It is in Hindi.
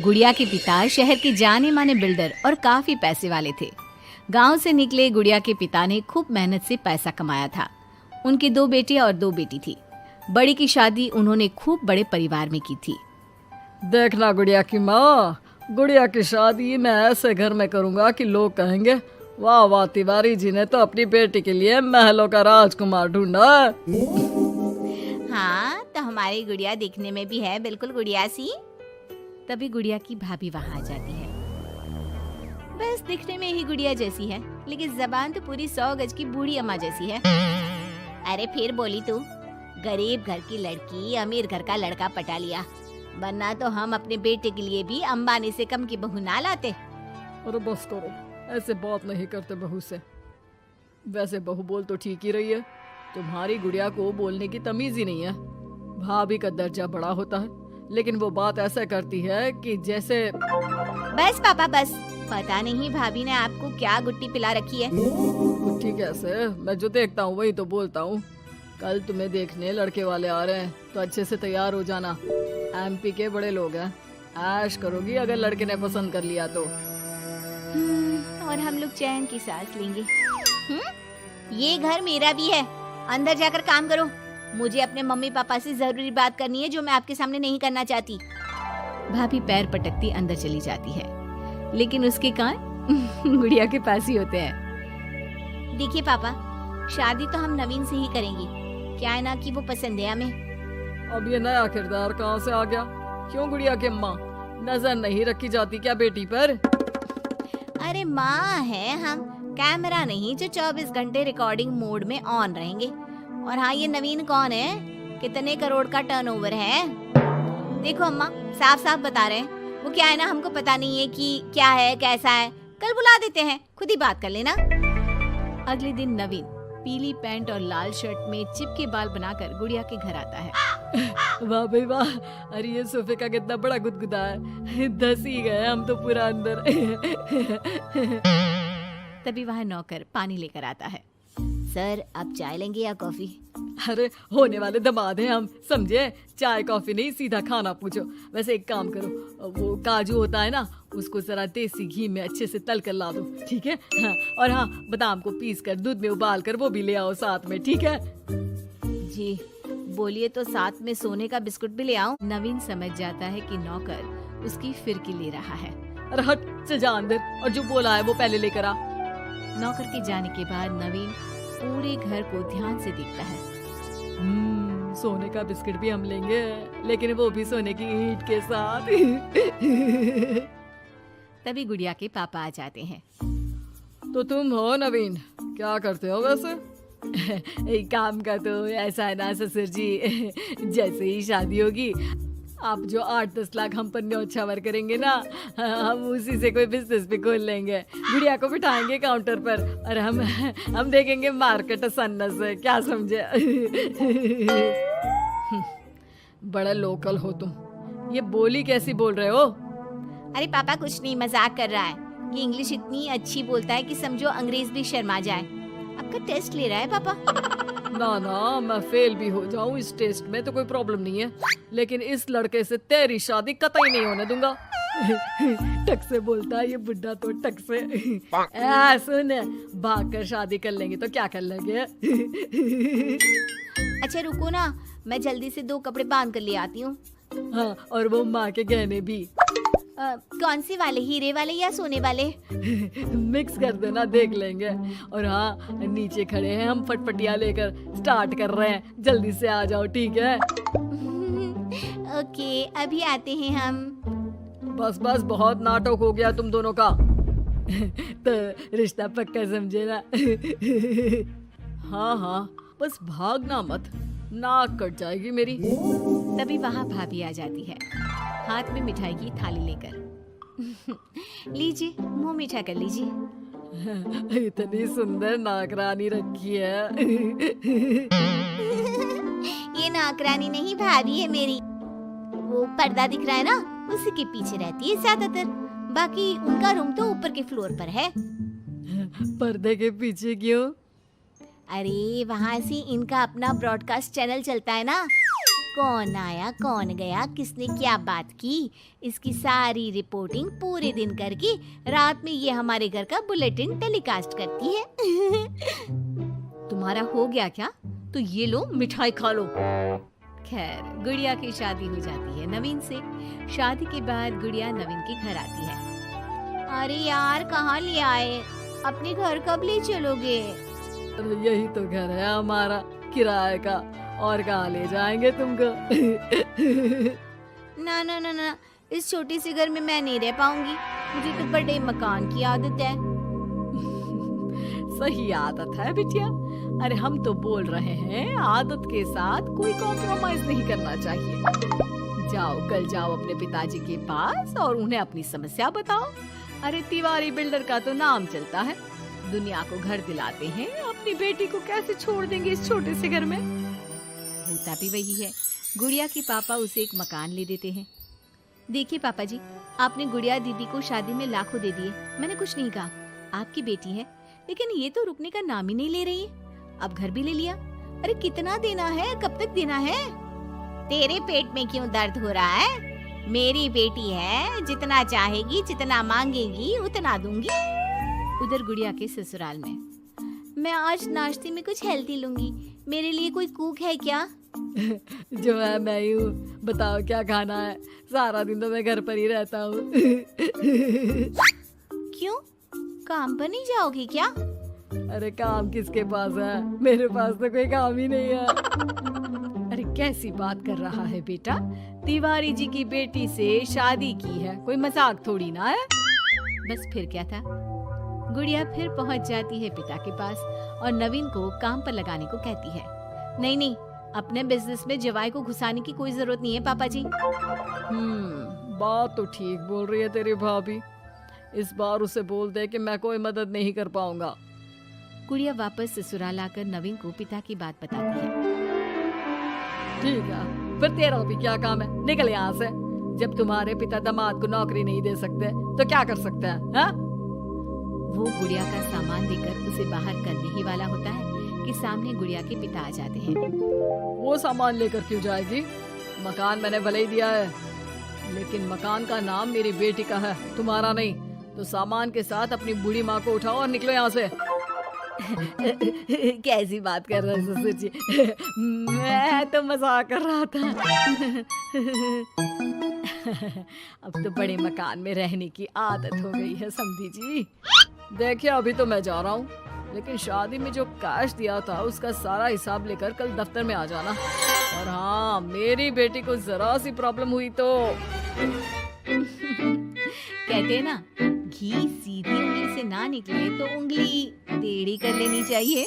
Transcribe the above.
गुड़िया के पिता शहर के जाने माने बिल्डर और काफी पैसे वाले थे। गांव से निकले गुड़िया के पिता ने खूब मेहनत से पैसा कमाया था। उनके 2 बेटे और 2 बेटी थी। बड़ी की शादी उन्होंने खूब बड़े परिवार में की थी। देखना गुड़िया की माँ, गुड़िया की शादी मैं ऐसे घर में करूंगा कि लोग कहेंगे वाह वाह, तिवारी जी ने तो अपनी बेटी के लिए महलों का राजकुमार ढूंढा। हाँ, तो हमारी गुड़िया दिखने में भी है बिल्कुल गुड़िया सी। तभी गुड़िया की भाभी वहाँ आ जाती है। बस दिखने में ही गुड़िया जैसी है, लेकिन जबान तो पूरी 100 गज की बूढ़ी अम्मा जैसी है। अरे फिर बोली तू, गरीब घर की लड़की अमीर घर का लड़का पटा लिया, वरना तो हम अपने बेटे के लिए भी अंबानी से कम की बहू ना लाते। अरे बस करो, ऐसे बात नहीं करते बहू से। वैसे बहू बोल तो ठीक ही रही है, तुम्हारी गुड़िया को बोलने की तमीज ही नहीं है। भाभी का दर्जा बड़ा होता है, लेकिन वो बात ऐसा करती है कि जैसे। बस पापा बस, पता नहीं भाभी ने आपको क्या गुट्टी पिला रखी है। गुट्टी कैसे, मैं जो देखता हूँ वही तो बोलता हूँ। कल तुम्हें देखने लड़के वाले आ रहे हैं, तो अच्छे से तैयार हो जाना। एमपी के बड़े लोग हैं, ऐश करोगी अगर लड़के ने पसंद कर लिया तो। और हम लोग चैन की सांस लेंगे। ये घर मेरा भी है, अंदर जाकर काम करो। मुझे अपने मम्मी पापा से जरूरी बात करनी है जो मैं आपके सामने नहीं करना चाहती। भाभी पैर पटकती अंदर चली जाती है, लेकिन उसके कान गुड़िया के पास ही होते हैं। देखिए पापा, शादी तो हम नवीन से ही करेंगे, क्या है ना कि वो पसंद है हमें। अब ये नया किरदार कहाँ से आ गया? क्यों गुड़िया की अम्मा, नजर नहीं रखी जाती क्या बेटी पर? अरे माँ है हम, कैमरा नहीं जो 24 घंटे रिकॉर्डिंग मोड में ऑन रहेंगे। और हाँ, ये नवीन कौन है, कितने करोड़ का टर्नओवर है? देखो अम्मा, साफ साफ बता रहे हैं, वो क्या है ना, हमको पता नहीं है कि क्या है कैसा है। कल बुला देते हैं, खुद ही बात कर लेना। अगले दिन नवीन पीली पैंट और लाल शर्ट में चिपके बाल बनाकर गुड़िया के घर आता है। वाह भाई वाह, अरे ये सोफे का कितना बड़ा गुदगुदा है, धस ही गए हम तो पूरा अंदर। तभी वहाँ नौकर पानी लेकर आता है। सर, आप चाय लेंगे या कॉफी? अरे होने वाले दामाद हैं हम, समझे? चाय कॉफी नहीं, सीधा खाना पूछो। वैसे एक काम करो, वो काजू होता है ना, उसको जरा देसी घी में अच्छे से तल कर ला दो, ठीक है? हाँ, और हाँ, बादाम को पीस कर दूध में उबाल कर वो भी ले आओ साथ में, ठीक है? जी बोलिए, तो साथ में सोने का बिस्कुट भी ले आऊं? नवीन समझ जाता है कि नौकर उसकी फिरकी ले रहा है। अरे हट से जा अंदर, और जो बोला है वो पहले लेकर आ। नौकर के जाने के बाद नवीन पूरे घर को ध्यान से देखता है। सोने का बिस्किट भी हम लेंगे, लेकिन वो भी सोने की ईंट के साथ। तभी गुड़िया के पापा आ जाते हैं। तो तुम हो नवीन, क्या करते हो वैसे? एक काम का तो ऐसा है ना ससुर जी, जैसे ही शादी होगी आप जो 8-10 लाख हम पर न्योछावर करेंगे ना, हम उसी से कोई बिजनेस भी खोल लेंगे। गुड़िया को बिठाएंगे काउंटर पर और हम देखेंगे मार्केट सन्नत से, क्या समझे? बड़ा लोकल हो तुम, ये बोली कैसी बोल रहे हो? अरे पापा कुछ नहीं, मजाक कर रहा है। ये इंग्लिश इतनी अच्छी बोलता है कि समझो अंग्रेज भी शर्मा जाए। आपका टेस्ट ले रहा है पापा? ना ना, मैं फेल भी हो जाऊं इस टेस्ट में तो कोई प्रॉब्लम नहीं है, लेकिन इस लड़के से तेरी शादी कतई नहीं होने दूंगा। टक से बोलता है ये बुड्ढा तो, टक से। सुन, भाग कर शादी कर लेंगे तो क्या कर लेंगे? अच्छा रुको ना, मैं जल्दी से 2 कपड़े बांध कर ले आती हूँ। हाँ, और वो माँ के गहने भी। कौन से वाले, हीरे वाले या सोने वाले? मिक्स कर देना, देख लेंगे। और हाँ, नीचे खड़े हैं हम फटफटिया लेकर, स्टार्ट कर रहे हैं, जल्दी से आ जाओ, ठीक है? ओके, अभी आते हैं हम। बस बस, बहुत नाटक हो गया तुम दोनों का। तो रिश्ता पक्का समझे ना? हाँ हाँ, बस भागना मत, नाक कट जाएगी मेरी। तभी वहाँ भाभी आ जाती है, हाथ में मिठाई की थाली लेकर। लीजिए, मुंह मीठा कर लीजिए। इतनी सुंदर नाकरानी रखी है। ये नाकरानी नहीं, भाभी है मेरी। वो पर्दा दिख रहा है ना, उसी के पीछे रहती है ज्यादातर, बाकी उनका रूम तो ऊपर के फ्लोर पर है। पर्दे के पीछे क्यों? अरे वहाँ से इनका अपना ब्रॉडकास्ट चैनल चलता है ना, कौन आया कौन गया, किसने क्या बात की, इसकी सारी रिपोर्टिंग पूरे दिन करके रात में ये हमारे घर का बुलेटिन टेलीकास्ट करती है। तुम्हारा हो गया क्या? तो ये लो मिठाई खा लो। खैर, गुड़िया की शादी हो जाती है नवीन से। शादी के बाद गुड़िया नवीन के घर आती है। अरे यार, कहाँ ले आए? अपने घर कब ले चलोगे? अरे यही तो घर है हमारा किराए का, और कहाँ ले जाएंगे तुमको? ना ना ना ना, इस छोटी सी घर में मैं नहीं रह पाऊंगी। मुझे तो बड़े मकान की आदत है। सही आदत है बिटिया। अरे हम तो बोल रहे हैं आदत के साथ कोई कॉम्प्रोमाइज नहीं करना चाहिए। जाओ, कल जाओ अपने पिताजी के पास और उन्हें अपनी समस्या बताओ। अरे तिवारी बिल्डर का तो नाम चलता है, दुनिया को घर दिलाते हैं, अपनी बेटी को कैसे छोड़ देंगे इस छोटे से घर में? होता भी वही है। गुड़िया के पापा उसे एक मकान ले देते हैं। देखिए पापा जी, आपने गुड़िया दीदी को शादी में लाखों दे दिए, मैंने कुछ नहीं कहा। आपकी बेटी है, लेकिन ये तो रुकने का नाम ही नहीं ले रही है। अब घर भी ले लिया। अरे कितना देना है, कब तक देना है? तेरे पेट में क्यों दर्द हो रहा है? मेरी बेटी है, जितना चाहेगी, जितना मांगेगी उतना दूंगी। उधर गुड़िया के ससुराल में, मैं आज नाश्ते में कुछ हेल्दी लूंगी, मेरे लिए कोई कुक है क्या? जो है मैं ही हूँ, बताओ क्या खाना है? सारा दिन तो मैं घर पर ही रहता हूँ। क्यों, काम पर नहीं जाओगी क्या? अरे काम किसके पास है? मेरे पास तो कोई काम ही नहीं है। अरे कैसी बात कर रहा है बेटा? तिवारी जी की बेटी से शादी की है, कोई मजाक थोड़ी ना है। बस फिर क्या था। गुड़िया फिर पहुंच जाती है पिता के पास और नवीन को काम पर लगाने को कहती है। नहीं नहीं, अपने बिजनेस में जवाई को घुसाने की कोई जरूरत नहीं है पापा जी। बात तो ठीक बोल रही है तेरी भाभी। इस बार उसे बोल दे कि मैं कोई मदद नहीं कर पाऊंगा। गुड़िया वापस ससुराल आकर नवीन को पिता की बात बताती है। ठीक है, फिर तेरा भी क्या काम है? निकल यहाँ से। जब तुम्हारे पिता दामाद को नौकरी नहीं दे सकते तो क्या कर सकते हैं? हाँ? वो गुड़िया का सामान देकर उसे बाहर करने ही वाला होता है कि सामने गुड़िया के पिता आ जाते हैं। वो सामान लेकर क्यों जाएगी? मकान मैंने भले ही दिया है, लेकिन मकान का नाम मेरी बेटी का है, तुम्हारा नहीं। तो सामान के साथ अपनी बूढ़ी माँ को उठाओ और निकलो यहाँ से। कैसी बात कर रहे हैं ससुर जी? मैं तो मजाक कर रहा था। अब तो बड़े मकान में रहने की आदत हो गई है समधी जी। देखिए, अभी तो मैं जा रहा हूँ, लेकिन शादी में जो कैश दिया था उसका सारा हिसाब लेकर कल दफ्तर में आ जाना। और हाँ, मेरी बेटी को जरा सी प्रॉब्लम हुई तो कहते हैं ना, घी सीधी उंगली से ना निकले तो उंगली टेढ़ी कर लेनी चाहिए।